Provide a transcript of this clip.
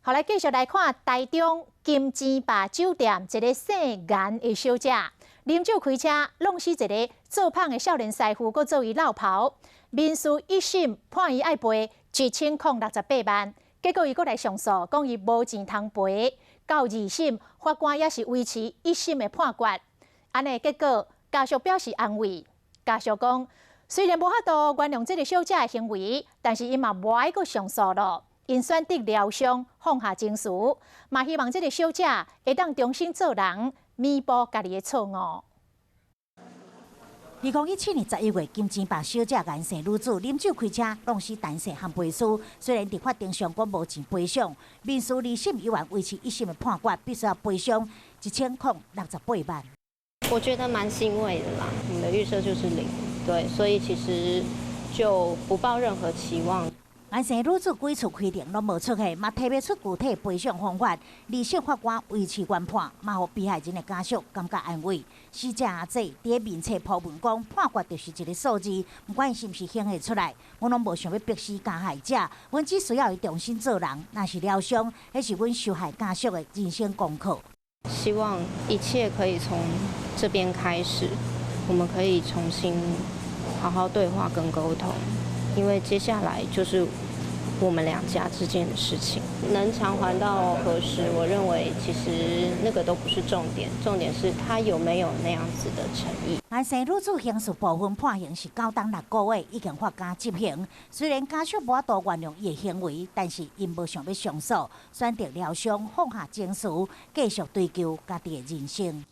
好，来继续来看台中金钱坝酒店一个姓颜的小姐，啉酒开车，弄死一个做胖的少年师傅，搁做伊落跑。民事一审判伊爱赔1068万，结果伊搁来上诉，讲伊无钱通赔。到二审，法官也是维持一审的判决。安尼结果，家属表示安慰。家属讲，虽然无法度原谅这个小姐的行为，但是伊嘛无爱搁上诉咯。因选择疗伤，放下情绪，嘛希望这个小姐会当重新做人，弥补家己的错误。2017年11月，金钱坝小姐颜姓女子啉酒开车，弄死男性和陪侍。虽然伫法庭上讲无钱赔偿，民事二审依然维持一审的判决，必须要赔偿1068万。我觉得蛮欣慰的啦，我们的预设就是0，对，所以其实就不抱任何期望。颜姓女子几次开庭拢无出现，嘛提不出具体赔偿方法。二审法官维持原判，嘛互被害人的家属感觉安慰。死者阿姐伫面册铺文讲，判决就是一个数字，不管是毋是显会出来，我拢无想要逼死加害者，阮只需要伊重新做人。若是疗伤，迄是阮受害家属的人生功课。希望一切可以从这边开始，我们可以重新好好对话跟沟通，因为接下来就是我们两家之间的事情。能偿还到何时，我认为其实那个都不是重点，重点是他有没有那样子的诚意。颜姓女子刑事部分判刑是9冬6个月，已经法家执行。虽然家属无法度原谅伊的行为，但是因无想要上诉，选择疗伤，放下情绪，继续追求家己的人生。